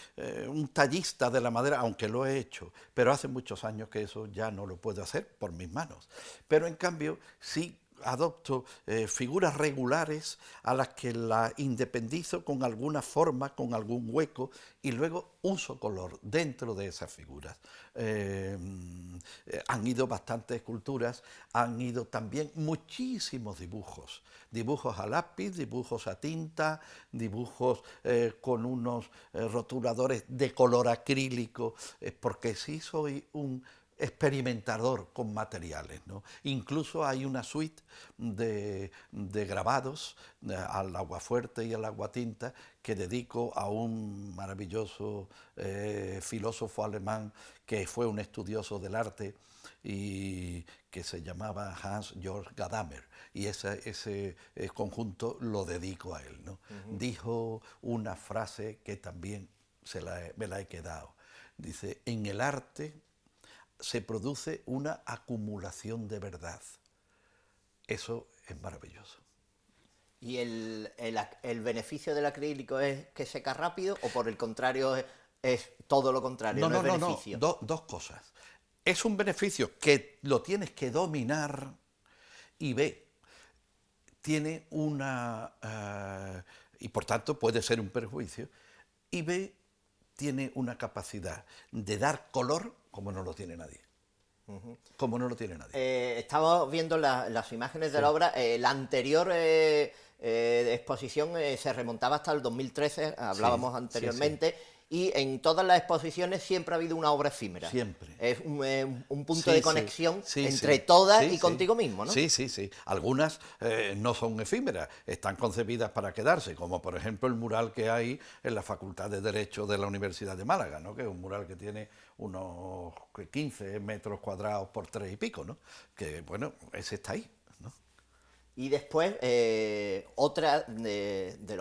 un tallista de la madera, aunque lo he hecho, pero hace muchos años que eso ya no lo puedo hacer por mis manos. Pero en cambio, sí adopto figuras regulares a las que la independizo con alguna forma, con algún hueco, y luego uso color dentro de esas figuras. Han ido bastantes esculturas, han ido también muchísimos dibujos, dibujos a lápiz, dibujos a tinta, dibujos con unos rotuladores de color acrílico, porque sí soy un experimentador con materiales, ¿no? Incluso hay una suite de grabados al aguafuerte y al aguatinta que dedico a un maravilloso filósofo alemán que fue un estudioso del arte y que se llamaba Hans-Georg Gadamer, y ese conjunto lo dedico a él, ¿no? Dijo una frase que también me la he quedado. Dice, en el arte se produce una acumulación de verdad. Eso es maravilloso. ¿Y el beneficio del acrílico es que seca rápido o por el contrario es todo lo contrario, no es beneficio? Dos cosas. Es un beneficio que lo tienes que dominar y B, tiene una... y por tanto puede ser un perjuicio, y B, tiene una capacidad de dar color como no lo tiene nadie. Como no lo tiene nadie. Estamos viendo las imágenes de la obra. La anterior exposición se remontaba hasta el 2013, hablábamos anteriormente, y en todas las exposiciones siempre ha habido una obra efímera. Siempre. Es un punto de conexión entre sí, todas sí, y contigo mismo, ¿no? Sí, sí, sí. Algunas no son efímeras, están concebidas para quedarse, como por ejemplo el mural que hay en la Facultad de Derecho de la Universidad de Málaga, ¿no? Que es un mural que tiene unos 15 metros cuadrados por 3 y pico, ¿no? Que bueno, ese está ahí, ¿no? Y después, otra de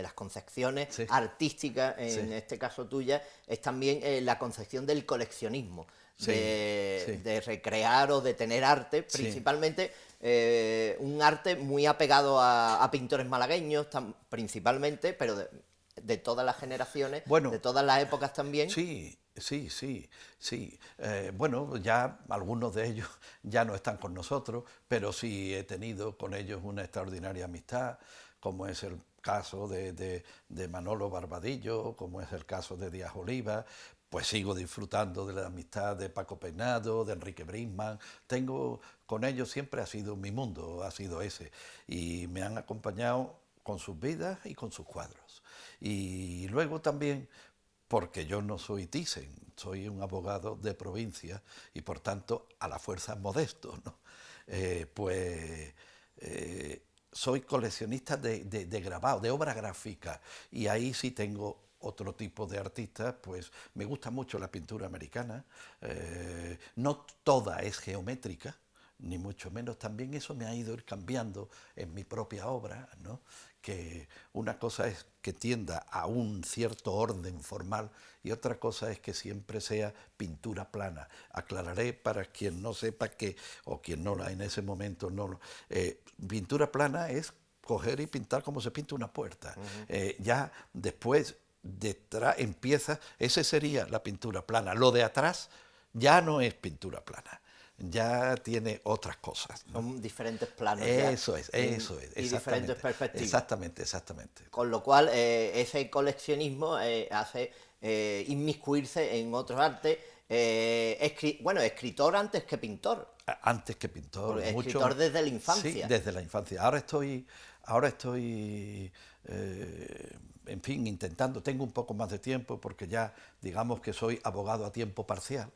las concepciones artísticas, en este caso tuya, es también la concepción del coleccionismo, de recrear o de tener arte, principalmente un arte muy apegado a pintores malagueños, principalmente, pero de todas las generaciones, de todas las épocas también. Sí. Bueno, ya algunos de ellos ya no están con nosotros, pero sí he tenido con ellos una extraordinaria amistad, como es el caso de Manolo Barbadillo, como es el caso de Díaz Oliva. Pues sigo disfrutando de la amistad de Paco Peinado, de Enrique Brisman. Tengo con ellos, siempre ha sido mi mundo, ha sido ese. Y me han acompañado con sus vidas y con sus cuadros. Y luego también, porque yo no soy Thyssen, soy un abogado de provincia y por tanto a la fuerza modesto, ¿no? Soy coleccionista de grabado, de obra gráfica, y ahí sí tengo otro tipo de artistas. Pues me gusta mucho la pintura americana, no toda es geométrica, ni mucho menos. También eso me ha ido cambiando en mi propia obra, ¿no? Que una cosa es que tienda a un cierto orden formal y otra cosa es que siempre sea pintura plana. Aclararé para quien no sepa que, o quien no en ese momento no... pintura plana es coger y pintar como se pinta una puerta. Ya después, detrás empieza, ese sería la pintura plana. Lo de atrás ya no es pintura plana. ya tiene otras cosas, ¿no? Son diferentes planos. Eso es, eso es. Y diferentes perspectivas. Exactamente, exactamente. Con lo cual, ese coleccionismo hace inmiscuirse en otros artes. Bueno, escritor antes que pintor. Antes que pintor. Porque mucho, escritor desde la infancia. Sí, desde la infancia. Ahora estoy en fin, intentando, tengo un poco más de tiempo porque ya digamos que soy abogado a tiempo parcial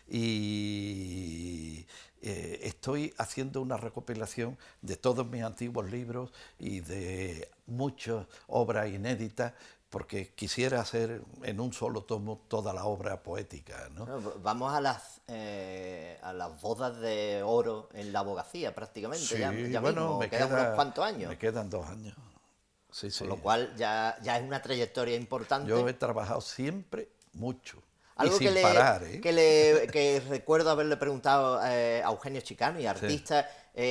y estoy haciendo una recopilación de todos mis antiguos libros y de muchas obras inéditas porque quisiera hacer en un solo tomo toda la obra poética, ¿no? Bueno, vamos a las bodas de oro en la abogacía prácticamente, Sí, ya bueno, mismo, quedan unos cuantos años. Me quedan 2 años. Sí, sí. Con lo cual ya es una trayectoria importante. Yo he trabajado siempre mucho. Algo y sin parar, ¿eh? que recuerdo haberle preguntado a Eugenio Chicano, y artista, Sí.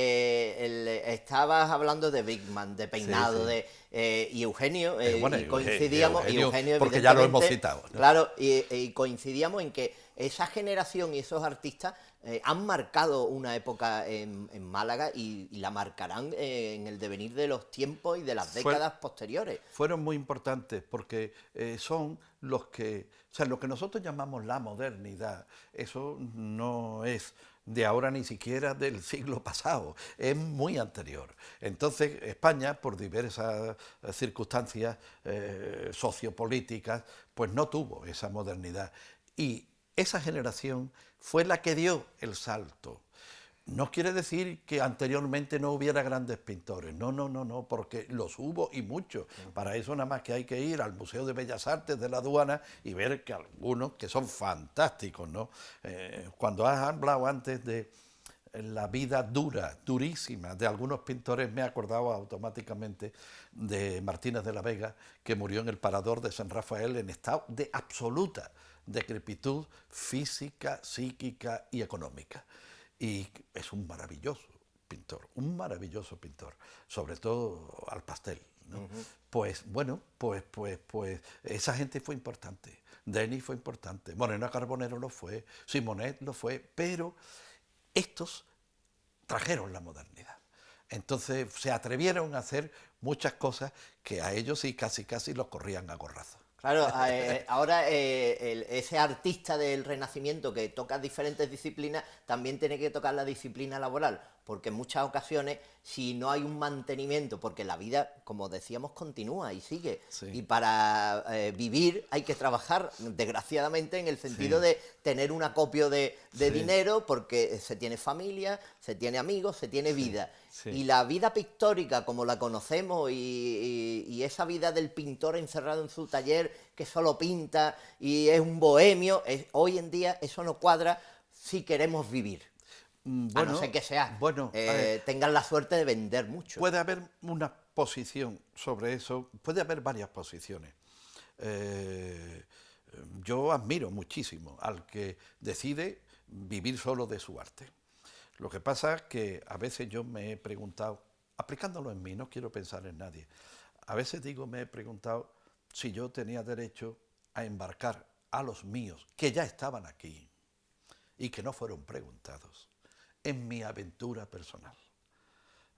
estabas hablando de Bigman, de peinado, Sí, sí. y Eugenio, Bueno, y coincidíamos, Eugenio, porque ya lo hemos citado, ¿no? Claro, y coincidíamos en que esa generación y esos artistas han marcado una época en Málaga y la marcarán en el devenir de los tiempos y de las décadas posteriores. Fueron muy importantes porque son los que, o sea, lo que nosotros llamamos la modernidad, eso no es de ahora ni siquiera del siglo pasado, es muy anterior. Entonces España, por diversas circunstancias sociopolíticas, pues no tuvo esa modernidad. Y esa generación fue la que dio el salto. No quiere decir que anteriormente no hubiera grandes pintores, no, porque los hubo y muchos. Para eso nada más que hay que ir al Museo de Bellas Artes de la Aduana y ver que algunos que son fantásticos, ¿no? Cuando has hablado antes de la vida durísima de algunos pintores, me he acordado automáticamente de Martínez de la Vega, que murió en el Parador de San Rafael en estado de absoluta decrepitud física, psíquica y económica. Y es un maravilloso pintor, sobre todo al pastel, ¿no? Uh-huh. Pues bueno, pues esa gente fue importante. Denis fue importante, Moreno Carbonero lo fue, Simonet lo fue, pero estos trajeron la modernidad. Entonces se atrevieron a hacer muchas cosas que a ellos sí casi los corrían a gorrazos. Claro, ahora ese artista del Renacimiento que toca diferentes disciplinas también tiene que tocar la disciplina laboral, porque en muchas ocasiones, si no hay un mantenimiento, porque la vida, como decíamos, continúa y sigue, sí. Y para vivir hay que trabajar, desgraciadamente, en el sentido sí. De tener un acopio de sí. Dinero, porque se tiene familia, se tiene amigos, se tiene vida. Sí. Y la vida pictórica, como la conocemos, y esa vida del pintor encerrado en su taller, que solo pinta y es un bohemio, hoy en día eso no cuadra si queremos vivir. Bueno, a no ser que sea, tengan la suerte de vender mucho. Puede haber una posición sobre eso, puede haber varias posiciones. Yo admiro muchísimo al que decide vivir solo de su arte. Lo que pasa es que a veces yo me he preguntado, aplicándolo en mí, no quiero pensar en nadie, a veces me he preguntado si yo tenía derecho a embarcar a los míos, que ya estaban aquí y que no fueron preguntados, en mi aventura personal.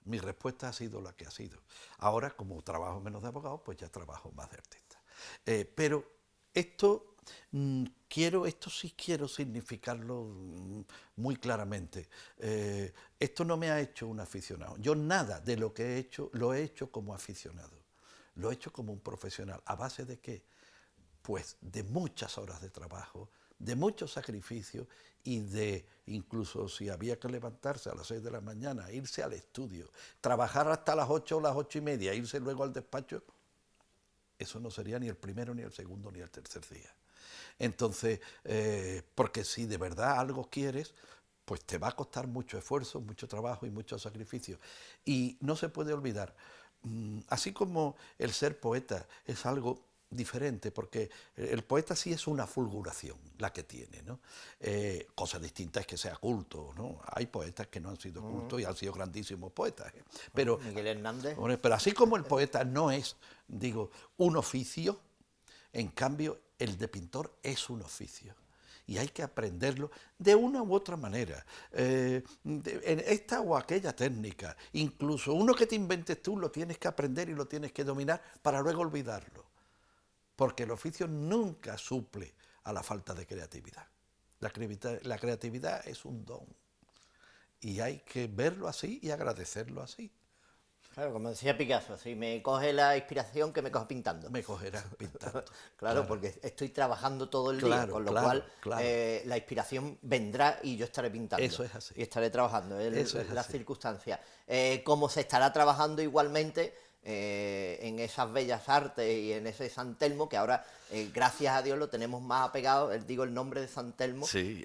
Mi respuesta ha sido la que ha sido. Ahora, como trabajo menos de abogado, pues ya trabajo más de artista. Pero esto sí quiero significarlo muy claramente. Esto no me ha hecho un aficionado. Yo nada de lo que he hecho, lo he hecho como aficionado. Lo he hecho como un profesional. ¿A base de qué? Pues de muchas horas de trabajo, de muchos sacrificios y de, incluso si había que levantarse a las 6 de la mañana, irse al estudio, trabajar hasta las 8 o las 8:30, irse luego al despacho, eso no sería ni el primero, ni el segundo, ni el tercer día. Entonces, porque si de verdad algo quieres, pues te va a costar mucho esfuerzo, mucho trabajo y mucho sacrificio. Y no se puede olvidar, así como el ser poeta es algo diferente, porque el poeta sí es una fulguración la que tiene, ¿no? Cosa distinta es que sea culto, ¿no? Hay poetas que no han sido cultos y han sido grandísimos poetas, ¿eh? Pero, Miguel Hernández. Pero así como el poeta no es, un oficio, en cambio el de pintor es un oficio. y hay que aprenderlo de una u otra manera, en esta o aquella técnica. Incluso uno que te inventes tú lo tienes que aprender y lo tienes que dominar para luego olvidarlo, porque el oficio nunca suple a la falta de creatividad. La creatividad es un don y hay que verlo así y agradecerlo así. Claro, como decía Picasso, si me coge la inspiración, que me coge pintando. Me cogerás pintando. Claro, porque estoy trabajando todo el día, Claro, con lo claro, cual claro. La inspiración vendrá y yo estaré pintando. Eso es así. Y estaré trabajando, Eso es las así. circunstancias. Como se estará trabajando igualmente en esas bellas artes y en ese San Telmo, que ahora, gracias a Dios, lo tenemos más apegado, digo el nombre de San Telmo, Sí.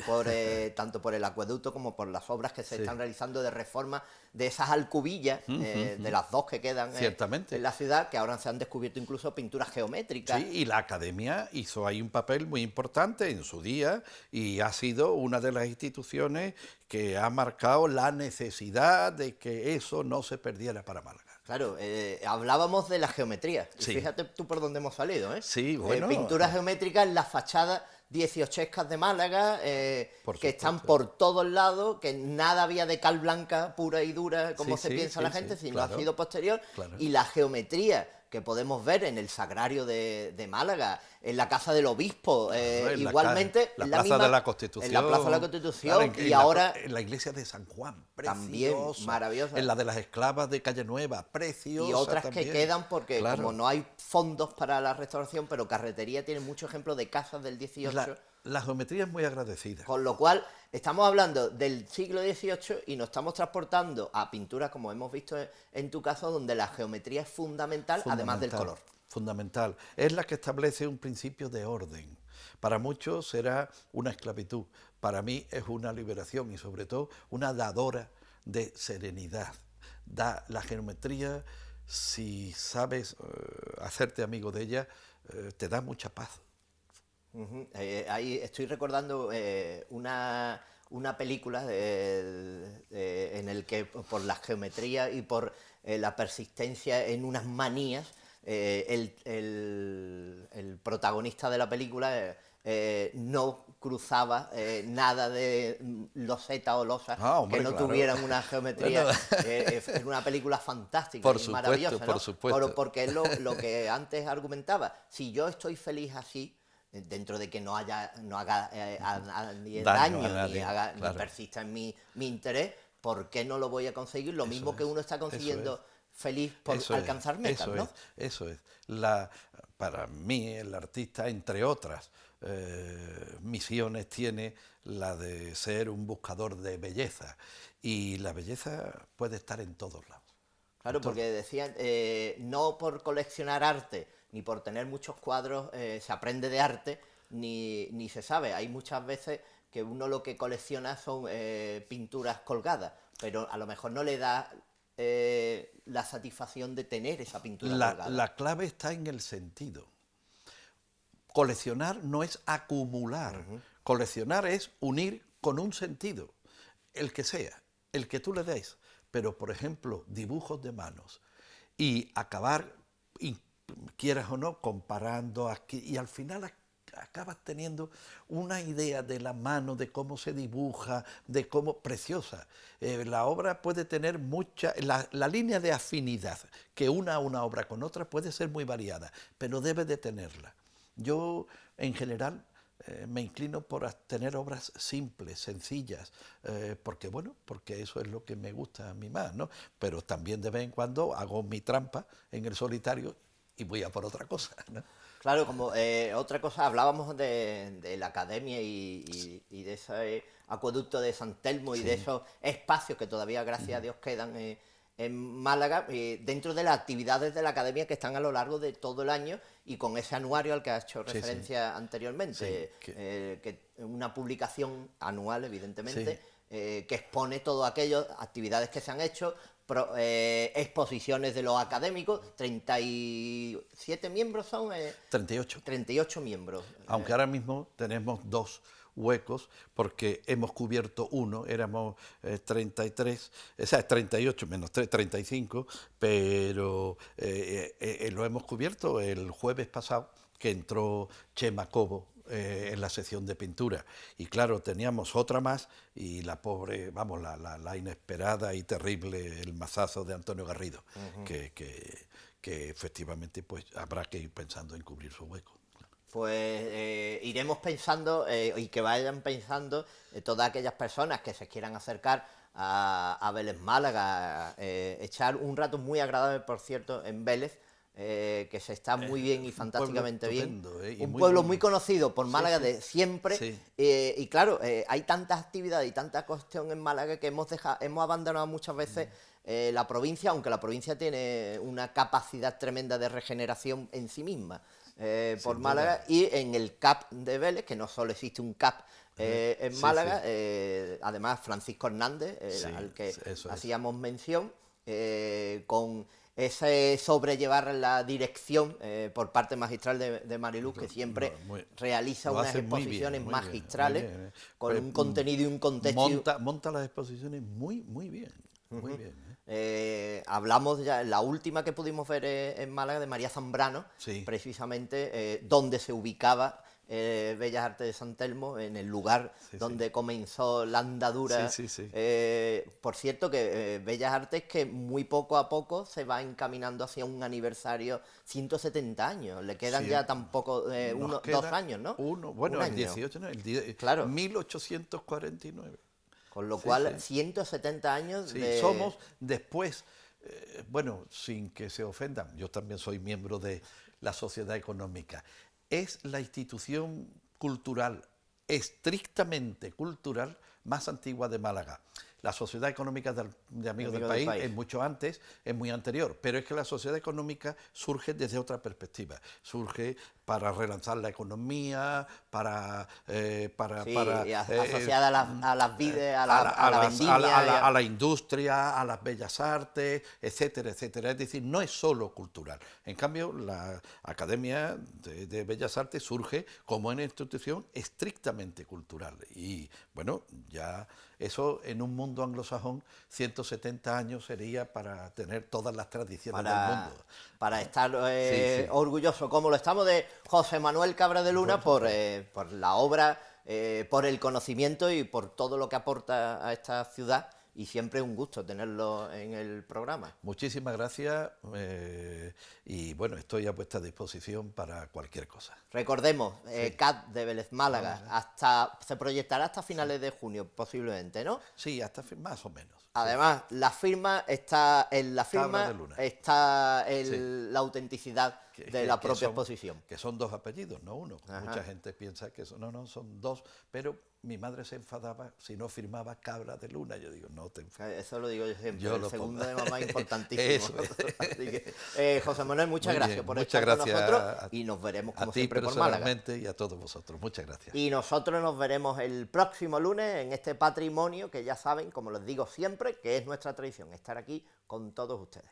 tanto por el acueducto como por las obras que se Sí. están realizando de reforma de esas alcubillas, de las dos que quedan Ciertamente. en la ciudad, que ahora se han descubierto incluso pinturas geométricas. Sí, y la academia hizo ahí un papel muy importante en su día y ha sido una de las instituciones que ha marcado la necesidad de que eso no se perdiera para Málaga. Claro, hablábamos de la geometría. Y Sí. fíjate tú por dónde hemos salido, ¿eh? Sí, bueno. Pinturas geométricas en las fachadas 18escas de Málaga, Por que están supuesto. por todos lados, que nada había de cal blanca pura y dura, como Sí, se sí, piensa sí, la gente, sí, sino claro, ha sido posterior. claro. Y la geometría que podemos ver en el Sagrario de Málaga, en la Casa del Obispo, En igualmente la en Plaza misma- de la Constitución. en la Plaza de la Constitución, Claro, y ahora en la iglesia de San Juan, también preciosa. maravillosa. En la de las esclavas de Calle Nueva, preciosa. Y otras también. que quedan porque Claro. como no hay fondos para la restauración, pero Carretería tiene muchos ejemplos de casas del 18, La geometría es muy agradecida. con lo cual estamos hablando del siglo XVIII y nos estamos transportando a pinturas, como hemos visto en tu caso, donde la geometría es fundamental, además del color. Fundamental. Es la que establece un principio de orden. Para muchos será una esclavitud. Para mí es una liberación y sobre todo una dadora de serenidad. La geometría, si sabes hacerte amigo de ella, te da mucha paz. Ujú. Ahí estoy recordando una película en el que por la geometría y por la persistencia en unas manías, el protagonista de la película no cruzaba nada de loseta o losa Hombre, que no claro. tuvieran una geometría. Bueno. Es una película fantástica Por y supuesto, maravillosa, ¿no? por supuesto. Porque es lo que antes argumentaba. Si yo estoy feliz así, dentro de que no haga ni Daño daño, a nadie, ni claro. persista en mi interés, ¿por qué no lo voy a conseguir? Lo mismo es, que uno está consiguiendo eso feliz por Eso es, alcanzar metas, eso ¿no? Eso es. Para mí, el artista, entre otras misiones, tiene la de ser un buscador de belleza. Y la belleza puede estar en todos lados. Claro, porque decían, no por coleccionar arte, ni por tener muchos cuadros se aprende de arte, ni se sabe. Hay muchas veces que uno lo que colecciona son pinturas colgadas, pero a lo mejor no le da la satisfacción de tener esa pintura colgada. La clave está en el sentido. Coleccionar no es acumular. Coleccionar es unir con un sentido, el que sea, el que tú le des. Pero, por ejemplo, dibujos de manos y acabar, quieras o no, comparando aquí, y al final acabas teniendo una idea de la mano, de cómo se dibuja, de cómo... Preciosa. La obra puede tener mucha... La línea de afinidad que una obra con otra puede ser muy variada, pero debe de tenerla. Yo, en general, me inclino por tener obras simples, sencillas, porque eso es lo que me gusta a mí más, ¿no? Pero también de vez en cuando hago mi trampa en el solitario y voy a por otra cosa, ¿no? Claro, como otra cosa, hablábamos de la academia y de ese acueducto de San Telmo y de esos espacios que todavía, gracias a Dios, quedan en Málaga, dentro de las actividades de la academia que están a lo largo de todo el año y con ese anuario al que has hecho referencia anteriormente, que una publicación anual, evidentemente, que expone todo aquello, actividades que se han hecho, exposiciones de los académicos, 37 miembros son... 38. 38 miembros. Aunque ahora mismo tenemos 2 huecos, porque hemos cubierto uno, éramos 33, o sea, 38 menos 3, 35, pero lo hemos cubierto el jueves pasado, que entró Chema Cobo en la sección de pintura. Y claro, teníamos otra más y la pobre, vamos, la inesperada y terrible, el mazazo de Antonio Garrido, que efectivamente pues habrá que ir pensando en cubrir su hueco. Pues iremos pensando y que vayan pensando todas aquellas personas que se quieran acercar a Vélez Málaga, echar un rato muy agradable, por cierto, en Vélez, que se está muy bien y fantásticamente bien. Un pueblo muy conocido por Málaga de siempre. Sí. Y claro, hay tantas actividades y tanta cuestión en Málaga que hemos abandonado muchas veces la provincia, aunque la provincia tiene una capacidad tremenda de regeneración en sí misma. Por Málaga, y en el CAP de Vélez, que no solo existe un CAP en Málaga, además Francisco Hernández, al que hacíamos mención, con ese sobrellevar la dirección por parte magistral de Mariluz, que siempre realiza unas exposiciones magistrales con un contenido y un contexto. Monta las exposiciones muy bien. Muy bien. Hablamos ya, la última que pudimos ver en Málaga, de María Zambrano, precisamente donde se ubicaba Bellas Artes de San Telmo, en el lugar donde comenzó la andadura. Por cierto, que Bellas Artes, que muy poco a poco se va encaminando hacia un aniversario, 170 años, le quedan ya tampoco 2 años, ¿no? Bueno, el 18, ¿no? Claro. 1849. Con lo cual, 170 años de... Somos después, bueno, sin que se ofendan, yo también soy miembro de la Sociedad Económica, es la institución cultural, estrictamente cultural, más antigua de Málaga. La Sociedad Económica de Amigos del País es mucho antes, es muy anterior, pero es que la Sociedad Económica surge desde otra perspectiva, surge para relanzar la economía, asociada a las vides, a la vendimia, a la industria, a las bellas artes, etcétera, etcétera. Es decir, no es solo cultural. En cambio, la Academia de Bellas Artes surge como una institución estrictamente cultural. Y bueno, ya eso en un mundo anglosajón, 170 años sería para tener todas las tradiciones del mundo. Para estar orgulloso, como lo estamos, de José Manuel Cabra de Luna, por la obra, por el conocimiento y por todo lo que aporta a esta ciudad, y siempre es un gusto tenerlo en el programa. Muchísimas gracias y bueno, estoy a vuestra disposición para cualquier cosa. Recordemos, CAT de Vélez Málaga, se proyectará hasta finales de junio, posiblemente, ¿no? Sí, hasta más o menos. Además, la firma está la autenticidad de la propia exposición. Que son 2 apellidos, no uno. Mucha gente piensa que no, son 2, pero mi madre se enfadaba si no firmaba Cabra de Luna. Yo digo, no te enfades. Eso lo digo yo siempre, el segundo de mamá es importantísimo. Así que, José Manuel, muchas gracias por estar con nosotros y nos veremos como siempre por Málaga. Y a todos vosotros, muchas gracias. Y nosotros nos veremos el próximo lunes en este patrimonio que ya saben, como les digo siempre, que es nuestra tradición, estar aquí con todos ustedes.